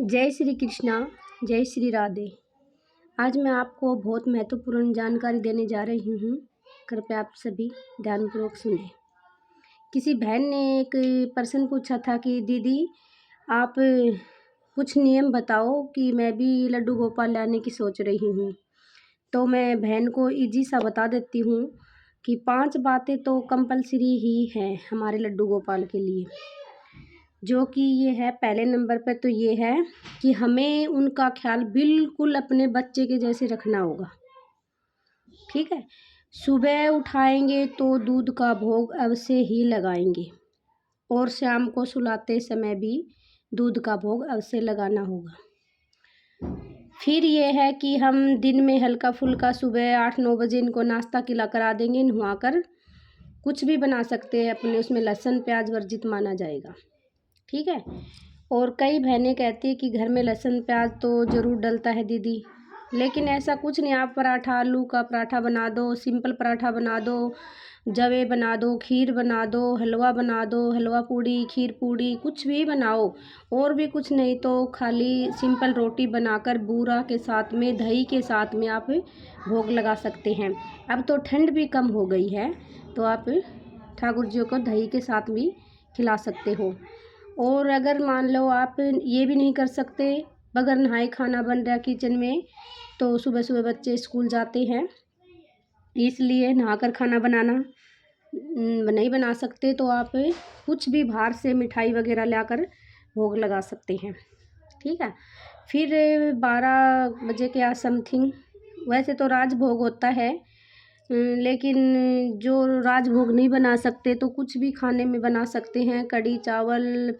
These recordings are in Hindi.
जय श्री कृष्णा, जय श्री राधे। आज मैं आपको बहुत महत्वपूर्ण जानकारी देने जा रही हूँ। कृपया आप सभी ध्यानपूर्वक सुनें। किसी बहन ने एक प्रश्न पूछा था कि दीदी आप कुछ नियम बताओ कि मैं भी लड्डू गोपाल लाने की सोच रही हूँ। तो मैं बहन को इजी सा बता देती हूँ कि 5 बातें तो कंपलसरी ही हैं हमारे लड्डू गोपाल के लिए। जो कि ये है, पहले नंबर पे तो ये है कि हमें उनका ख्याल बिल्कुल अपने बच्चे के जैसे रखना होगा। ठीक है। सुबह उठाएंगे तो दूध का भोग अवश्य ही लगाएंगे और शाम को सुलाते समय भी दूध का भोग अवश्य लगाना होगा। फिर ये है कि हम दिन में हल्का फुल्का सुबह 8-9 बजे इनको नाश्ता खिला करा देंगे। नहा कर कुछ भी बना सकते हैं अपने, उसमें लहसुन प्याज वर्जित माना जाएगा। ठीक है। और कई बहनें कहती है कि घर में लहसुन प्याज तो ज़रूर डलता है दीदी, लेकिन ऐसा कुछ नहीं। आप पराठा, आलू का पराठा बना दो, सिंपल पराठा बना दो, जवे बना दो, खीर बना दो, हलवा बना दो, हलवा पूड़ी, खीर पूड़ी, कुछ भी बनाओ। और भी कुछ नहीं तो खाली सिंपल रोटी बनाकर बूरा के साथ में, दही के साथ में आप भोग लगा सकते हैं। अब तो ठंड भी कम हो गई है तो आप ठाकुर जी को दही के साथ भी खिला सकते हो। और अगर मान लो आप ये भी नहीं कर सकते, बगैर नहाए खाना बन रहा है किचन में, तो सुबह सुबह बच्चे स्कूल जाते हैं इसलिए नहाकर खाना बनाना नहीं बना सकते, तो आप कुछ भी बाहर से मिठाई वगैरह लाकर भोग लगा सकते हैं। ठीक है। फिर 12 बजे के आस समथिंग, वैसे तो राजभोग होता है, लेकिन जो राजभोग नहीं बना सकते तो कुछ भी खाने में बना सकते हैं। कढ़ी चावल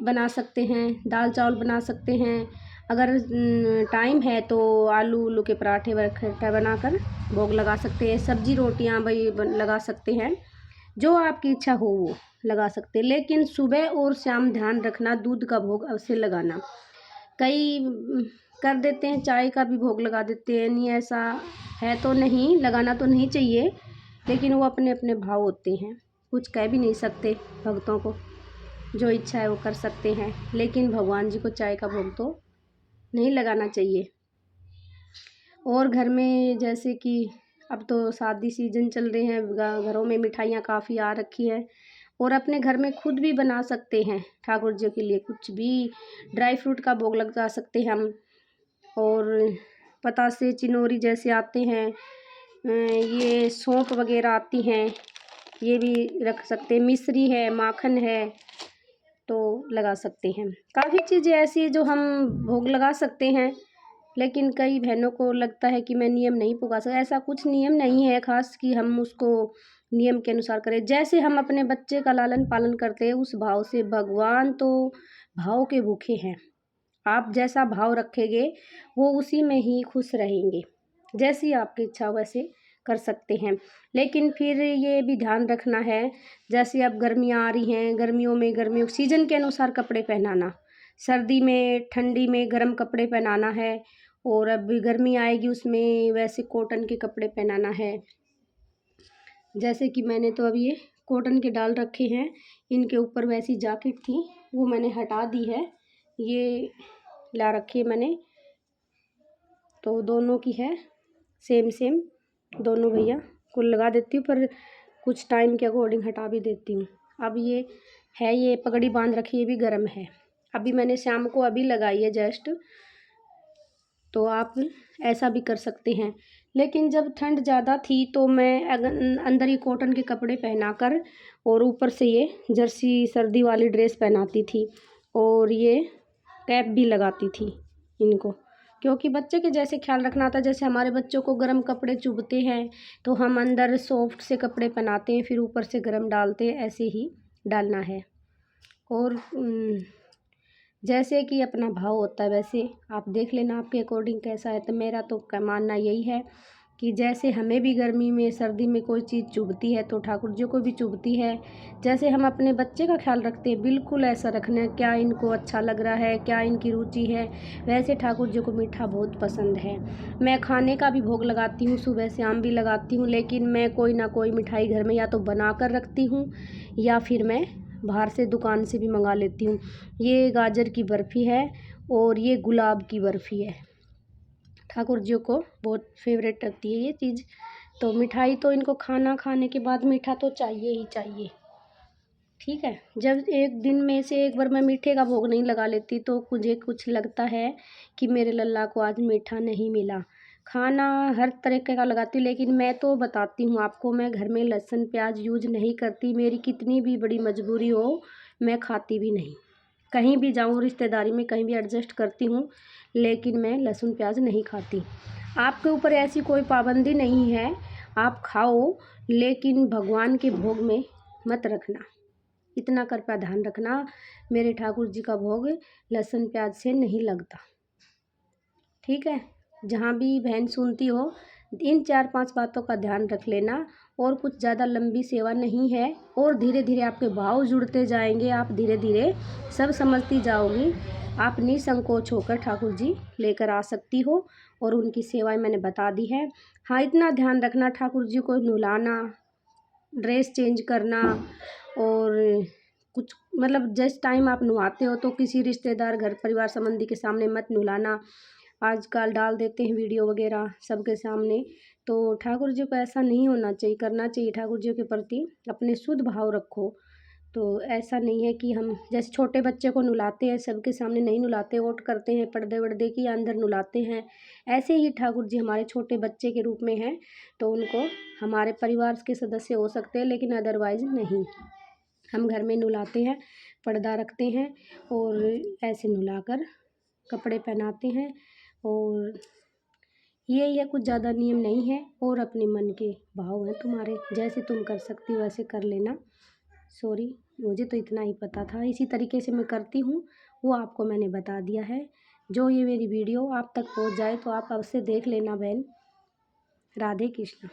बना सकते हैं, दाल चावल बना सकते हैं। अगर टाइम है तो आलू उल्लू के पराठे वगैरह बनाकर भोग लगा सकते हैं। सब्जी रोटियां भाई लगा सकते हैं, जो आपकी इच्छा हो वो लगा सकते हैं। लेकिन सुबह और शाम ध्यान रखना, दूध का भोग अवश्य लगाना। कई कर देते हैं, चाय का भी भोग लगा देते हैं, नहीं ऐसा है तो नहीं लगाना तो नहीं चाहिए, लेकिन वो अपने अपने भाव होते हैं, कुछ कह भी नहीं सकते। भक्तों को जो इच्छा है वो कर सकते हैं, लेकिन भगवान जी को चाय का भोग तो नहीं लगाना चाहिए। और घर में जैसे कि अब तो शादी सीजन चल रहे हैं, घरों में मिठाइयाँ काफ़ी आ रखी है, और अपने घर में खुद भी बना सकते हैं ठाकुर जी के लिए। कुछ भी ड्राई फ्रूट का भोग लगा सकते हैं हम, और पतासे चिनोरी जैसे आते हैं, ये सौंफ वगैरह आती हैं, ये भी रख सकते हैं। मिश्री है, माखन है, तो लगा सकते हैं। काफ़ी चीज़ें ऐसी है जो हम भोग लगा सकते हैं, लेकिन कई बहनों को लगता है कि मैं नियम नहीं पुगा सकता। ऐसा कुछ नियम नहीं है ख़ास कि हम उसको नियम के अनुसार करें। जैसे हम अपने बच्चे का लालन पालन करते हैं उस भाव से, भगवान तो भाव के भूखे हैं। आप जैसा भाव रखेंगे वो उसी में ही खुश रहेंगे। जैसी आपकी इच्छा वैसे कर सकते हैं। लेकिन फिर ये भी ध्यान रखना है, जैसे अब गर्मियाँ आ रही हैं, गर्मियों सीजन के अनुसार कपड़े पहनाना, सर्दी में ठंडी में गर्म कपड़े पहनाना है, और अब गर्मी आएगी उसमें वैसे कॉटन के कपड़े पहनाना है। जैसे कि मैंने तो अब ये कॉटन के डाल रखे हैं, इनके ऊपर वैसी जैकेट थी वो मैंने हटा दी है, ये ला रखी है मैंने, तो दोनों की है सेम सेम, दोनों भैया को लगा देती हूँ, पर कुछ टाइम के अकॉर्डिंग हटा भी देती हूँ। अब ये है, ये पगड़ी बांध रखी है, ये भी गर्म है, अभी मैंने शाम को अभी लगाई है जस्ट, तो आप ऐसा भी कर सकते हैं। लेकिन जब ठंड ज़्यादा थी तो मैं अंदर ही कॉटन के कपड़े पहनाकर और ऊपर से ये जर्सी सर्दी वाली ड्रेस पहनाती थी, और ये कैप भी लगाती थी इनको, क्योंकि बच्चे के जैसे ख्याल रखना था। जैसे हमारे बच्चों को गर्म कपड़े चुभते हैं तो हम अंदर सॉफ्ट से कपड़े पहनाते हैं, फिर ऊपर से गर्म डालते हैं, ऐसे ही डालना है। और जैसे कि अपना भाव होता है वैसे आप देख लेना आपके अकॉर्डिंग कैसा है। तो मेरा तो मानना यही है कि जैसे हमें भी गर्मी में सर्दी में कोई चीज़ चुभती है तो ठाकुर जी को भी चुभती है। जैसे हम अपने बच्चे का ख्याल रखते हैं, बिल्कुल ऐसा रखना है, क्या इनको अच्छा लग रहा है, क्या इनकी रुचि है, वैसे ठाकुर जी को मीठा बहुत पसंद है। मैं खाने का भी भोग लगाती हूँ, सुबह शाम भी लगाती हूँ, लेकिन मैं कोई ना कोई मिठाई घर में या तो बना कर रखती हूँ या फिर मैं बाहर से दुकान से भी मंगा लेती हूँ। ये गाजर की बर्फ़ी है और ये गुलाब की बर्फ़ी है। ठाकुर जी को बहुत फेवरेट लगती है ये चीज़। तो मिठाई तो इनको खाना खाने के बाद मीठा तो चाहिए ही चाहिए। ठीक है, जब एक दिन में से एक बार मैं मीठे का भोग नहीं लगा लेती तो मुझे कुछ लगता है कि मेरे लल्ला को आज मीठा नहीं मिला। खाना हर तरीके का लगाती हूँ, लेकिन मैं तो बताती हूँ आपको, मैं घर में लहसुन प्याज यूज़ नहीं करती। मेरी कितनी भी बड़ी मजबूरी हो, मैं खाती भी नहीं। कहीं भी जाऊँ रिश्तेदारी में, कहीं भी एडजस्ट करती हूँ, लेकिन मैं लहसुन प्याज नहीं खाती। आपके ऊपर ऐसी कोई पाबंदी नहीं है, आप खाओ, लेकिन भगवान के भोग में मत रखना। इतना कृपया ध्यान रखना, मेरे ठाकुर जी का भोग लहसुन प्याज से नहीं लगता। ठीक है, जहाँ भी बहन सुनती हो, इन 4-5 बातों का ध्यान रख लेना। और कुछ ज़्यादा लंबी सेवा नहीं है, और धीरे धीरे आपके भाव जुड़ते जाएंगे, आप धीरे धीरे सब समझती जाओगी। आप निसंकोच होकर ठाकुर जी लेकर आ सकती हो, और उनकी सेवाएं मैंने बता दी है। हाँ, इतना ध्यान रखना, ठाकुर जी को नहलाना, ड्रेस चेंज करना, और कुछ मतलब जिस टाइम आप नहाते हो तो किसी रिश्तेदार, घर परिवार संबंधी के सामने मत नहलाना। आजकल डाल देते हैं वीडियो वगैरह सबके सामने, तो ठाकुर जी को ऐसा नहीं होना चाहिए, करना चाहिए। ठाकुर जी के प्रति अपने शुद्ध भाव रखो। तो ऐसा नहीं है कि हम जैसे छोटे बच्चे को नहलाते हैं, सबके सामने नहीं नहलाते, ओट करते हैं पर्दे वर्दे की, अंदर नहलाते हैं। ऐसे ही ठाकुर जी हमारे छोटे बच्चे के रूप में हैं, तो उनको हमारे परिवार के सदस्य हो सकते हैं, लेकिन अदरवाइज़ नहीं। हम घर में नहलाते हैं, पर्दा रखते हैं, और ऐसे नहलाकर कपड़े पहनाते हैं। और यही है, कुछ ज़्यादा नियम नहीं है, और अपने मन के भाव हैं तुम्हारे, जैसे तुम कर सकती हो वैसे कर लेना। सॉरी, मुझे तो इतना ही पता था, इसी तरीके से मैं करती हूँ, वो आपको मैंने बता दिया है। जो ये मेरी वीडियो आप तक पहुँच जाए तो आप अवश्य देख लेना बहन। राधे कृष्ण।